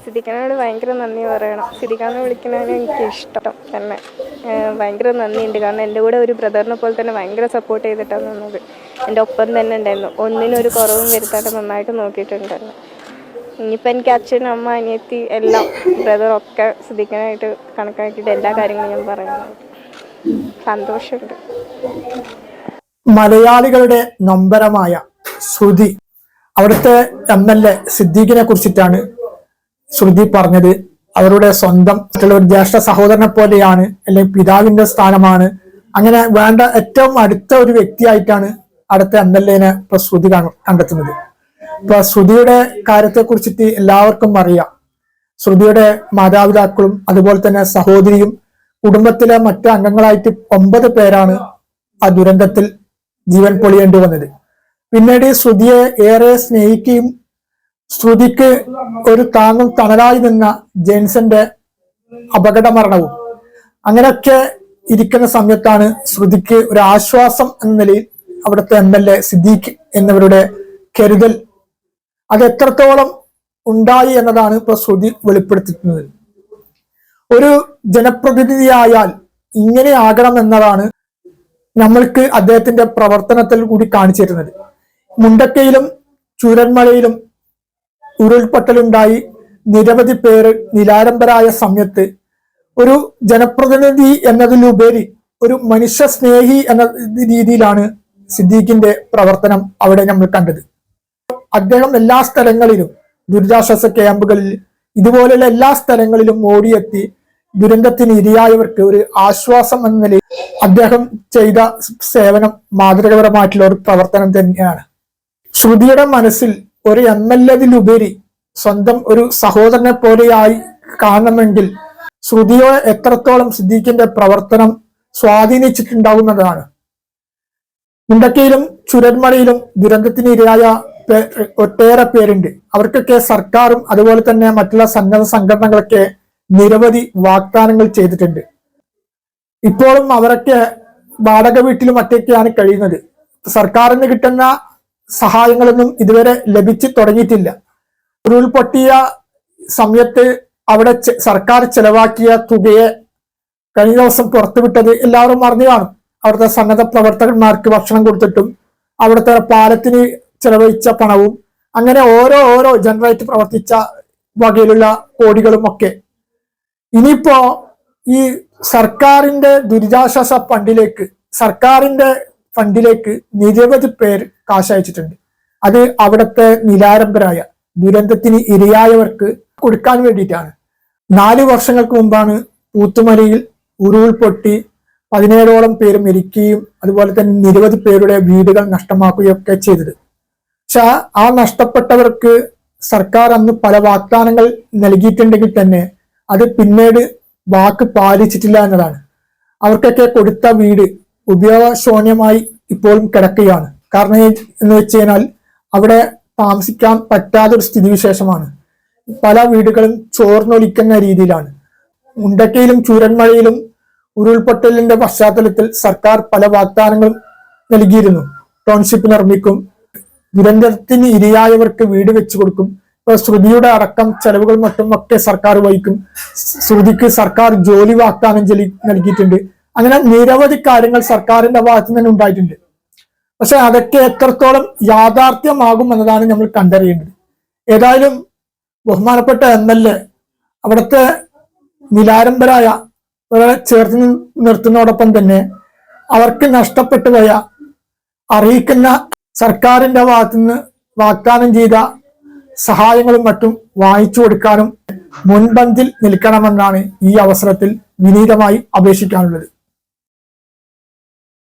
സിദ്ദിഖിനോട് ഭയങ്കര നന്ദി പറയണം. സിദ്ദിഖാന്ന് വിളിക്കുന്നതിന് എനിക്ക് ഇഷ്ടം തന്നെ. ഭയങ്കര നന്ദിയുണ്ട്. കാരണം എൻ്റെ കൂടെ ഒരു ബ്രദറിനെ പോലെ തന്നെ ഭയങ്കര സപ്പോർട്ട് ചെയ്തിട്ടാണ് നിന്നത്. എൻ്റെ ഒപ്പം തന്നെ ഉണ്ടായിരുന്നു. ഒന്നിനും ഒരു കുറവും വരുത്താണ്ട് നന്നായിട്ട് നോക്കിയിട്ടുണ്ടായിരുന്നു. ഇനിയിപ്പോൾ എനിക്ക് അച്ഛൻ, അമ്മ, അനിയത്തി എല്ലാം ബ്രദറൊക്കെ സിദ്ദിഖിനായിട്ട് കണക്കാക്കിയിട്ട് എല്ലാ കാര്യങ്ങളും ഞാൻ പറയുന്നുണ്ട്. സന്തോഷമുണ്ട്. മലയാളികളുടെ നൊമ്പരമായ ശ്രുതി, അവിടുത്തെ MLA സിദ്ദീഖിനെ കുറിച്ചിട്ടാണ് ശ്രുതി പറഞ്ഞത്. അവരുടെ സ്വന്തം ഒരു ജ്യേഷ്ഠ സഹോദരനെ പോലെയാണ്, അല്ലെങ്കിൽ പിതാവിന്റെ സ്ഥാനമാണ്, അങ്ങനെ വേണ്ട ഏറ്റവും അടുത്ത ഒരു വ്യക്തിയായിട്ടാണ് അടുത്ത MLA ഇപ്പൊ ശ്രുതി കണ്ടെത്തുന്നത്. ഇപ്പൊ ശ്രുതിയുടെ കാര്യത്തെ കുറിച്ചിട്ട് എല്ലാവർക്കും അറിയാം. ശ്രുതിയുടെ മാതാപിതാക്കളും അതുപോലെ തന്നെ സഹോദരിയും കുടുംബത്തിലെ മറ്റ് അംഗങ്ങളായിട്ട് 9 പേരാണ് ആ ദുരന്തത്തിൽ ജീവൻ പൊളിയേണ്ടി വന്നത്. പിന്നീട് ശ്രുതിയെ ഏറെ സ്നേഹിക്കുകയും ശ്രുതിക്ക് ഒരു താങ്ങും തണലായി നിന്ന ജെയിൻസന്റെ അപകട മരണവും, അങ്ങനെയൊക്കെ ഇരിക്കുന്ന സമയത്താണ് ശ്രുതിക്ക് ഒരു ആശ്വാസം എന്ന നിലയിൽ അവിടുത്തെ MLA സിദ്ദീഖ് എന്നിവരുടെ കരുതൽ അത് എത്രത്തോളം ഉണ്ടായി എന്നതാണ് ഇപ്പൊ ശ്രുതി വെളിപ്പെടുത്തുന്നത്. ഒരു ജനപ്രതിനിധിയായാൽ ഇങ്ങനെ ആകണം എന്നതാണ് നമ്മൾക്ക് അദ്ദേഹത്തിന്റെ പ്രവർത്തനത്തിൽ കൂടി കാണിച്ചു തരുന്നത്. മുണ്ടക്കയിലും ചൂരന്മലയിലും ഉരുൾപൊട്ടലുണ്ടായി നിരവധി പേര് നിലാരംബരായ സമയത്ത് ഒരു ജനപ്രതിനിധി എന്നതിലുപരി ഒരു മനുഷ്യ സ്നേഹി എന്ന രീതിയിലാണ് സിദ്ദീഖിന്റെ പ്രവർത്തനം അവിടെ നമ്മൾ കണ്ടത്. അദ്ദേഹം എല്ലാ സ്ഥലങ്ങളിലും, ദുരിതാശ്വാസ ക്യാമ്പുകളിൽ, ഇതുപോലെയുള്ള എല്ലാ സ്ഥലങ്ങളിലും ഓടിയെത്തി ദുരന്തത്തിന് ഇരയായവർക്ക് ഒരു ആശ്വാസം എന്ന നിലയിൽ അദ്ദേഹം ചെയ്ത സേവനം മാതൃകപരമായിട്ടുള്ള ഒരു പ്രവർത്തനം തന്നെയാണ്. ശ്രുതിയുടെ മനസ്സിൽ ഒരു MLA-വിലുപരി സ്വന്തം ഒരു സഹോദരനെ പോലെയായി കാണണമെങ്കിൽ ശ്രുതിയെ എത്രത്തോളം സിദ്ദീഖിന്റെ പ്രവർത്തനം സ്വാധീനിച്ചിട്ടുണ്ടാകുന്നതാണ്. മുണ്ടക്കയിലും ചുരന്മലയിലും ദുരന്തത്തിന് ഇരയായ ഒട്ടേറെ പേരുണ്ട്. അവർക്കൊക്കെ സർക്കാരും അതുപോലെ തന്നെ മറ്റുള്ള സന്നദ്ധ സംഘടനകളൊക്കെ നിരവധി വാഗ്ദാനങ്ങൾ ചെയ്തിട്ടുണ്ട്. ഇപ്പോഴും അവരൊക്കെ വാടക വീട്ടിലും മറ്റൊക്കെയാണ് കഴിയുന്നത്. സർക്കാരിന് കിട്ടുന്ന സഹായങ്ങളൊന്നും ഇതുവരെ ലഭിച്ചു തുടങ്ങിയിട്ടില്ല. ഉരുൾപൊട്ടിയ സമയത്ത് അവിടെ സർക്കാർ ചെലവാക്കിയ തുകയെ കഴിഞ്ഞ ദിവസം പുറത്തുവിട്ടത് എല്ലാവരും അറിഞ്ഞു കാണും. അവിടുത്തെ സന്നദ്ധ പ്രവർത്തകന്മാർക്ക് ഭക്ഷണം കൊടുത്തിട്ടും അവിടുത്തെ പാലത്തിന് ചെലവഴിച്ച പണവും അങ്ങനെ ഓരോ ജനറേറ്റ് പ്രവർത്തിച്ച വകയിലുള്ള കോടികളും ഒക്കെ ഇനിയിപ്പോ ഈ സർക്കാരിന്റെ ദുരിതാശ്വാസ സർക്കാരിന്റെ ഫണ്ടിലേക്ക് നിരവധി പേർ കാശയച്ചിട്ടുണ്ട്. അത് അവിടുത്തെ നിലാരംബരായ ദുരന്തത്തിന് ഇരയായവർക്ക് കൊടുക്കാൻ വേണ്ടിയിട്ടാണ്. 4 വർഷങ്ങൾക്ക് മുമ്പാണ് പൂത്തുമലയിൽ ഉരുൾപൊട്ടി 17ഓളം പേര് മരിക്കുകയും അതുപോലെ തന്നെ നിരവധി പേരുടെ വീടുകൾ നഷ്ടമാക്കുകയും ഒക്കെ ചെയ്തത്. പക്ഷെ ആ നഷ്ടപ്പെട്ടവർക്ക് സർക്കാർ അന്ന് പല വാഗ്ദാനങ്ങൾ നൽകിയിട്ടുണ്ടെങ്കിൽ തന്നെ അത് പിന്നീട് വാക്ക് പാലിച്ചിട്ടില്ല എന്നതാണ്. അവർക്കൊക്കെ കൊടുത്ത വീട് ഉപയോഗശൂന്യമായി ഇപ്പോഴും കിടക്കുകയാണ്. കാരണം എന്ന് വെച്ച് കഴിഞ്ഞാൽ അവിടെ താമസിക്കാൻ പറ്റാത്തൊരു സ്ഥിതിവിശേഷമാണ്. പല വീടുകളും ചോർന്നൊലിക്കുന്ന രീതിയിലാണ്. മുണ്ടക്കയിലും ചൂരന്മലയിലും ഉരുൾപൊട്ടലിന്റെ പശ്ചാത്തലത്തിൽ സർക്കാർ പല വാഗ്ദാനങ്ങളും നൽകിയിരുന്നു. ടൗൺഷിപ്പ് നിർമ്മിക്കും, ദുരന്തത്തിന് ഇരയായവർക്ക് വീട് വെച്ചു കൊടുക്കും, ഇപ്പൊ ശ്രുതിയുടെ അടക്കം ചെലവുകൾ മറ്റും ഒക്കെ സർക്കാർ വഹിക്കും, ശ്രുതിക്ക് സർക്കാർ ജോലി വാഗ്ദാനം നൽകിയിട്ടുണ്ട്. അങ്ങനെ നിരവധി കാര്യങ്ങൾ സർക്കാരിന്റെ ഭാഗത്തു നിന്ന് ഉണ്ടായിട്ടുണ്ട്. പക്ഷെ അതൊക്കെ എത്രത്തോളം യാഥാർത്ഥ്യമാകും എന്നതാണ് നമ്മൾ കണ്ടറിയേണ്ടത്. ഏതായാലും ബഹുമാനപ്പെട്ട MLA അവിടുത്തെ നിലാരംബരായ ചേർത്ത് നിർത്തുന്നതോടൊപ്പം തന്നെ അവർക്ക് നഷ്ടപ്പെട്ടു പോയ അറിയിക്കുന്ന സർക്കാരിന്റെ ഭാഗത്തുനിന്ന് വാഗ്ദാനം ചെയ്ത സഹായങ്ങളും മറ്റും വാങ്ങിച്ചു കൊടുക്കാനും മുൻപന്തിൽ നിൽക്കണമെന്നാണ് ഈ അവസരത്തിൽ വിനീതമായി അപേക്ഷിക്കാനുള്ളത്.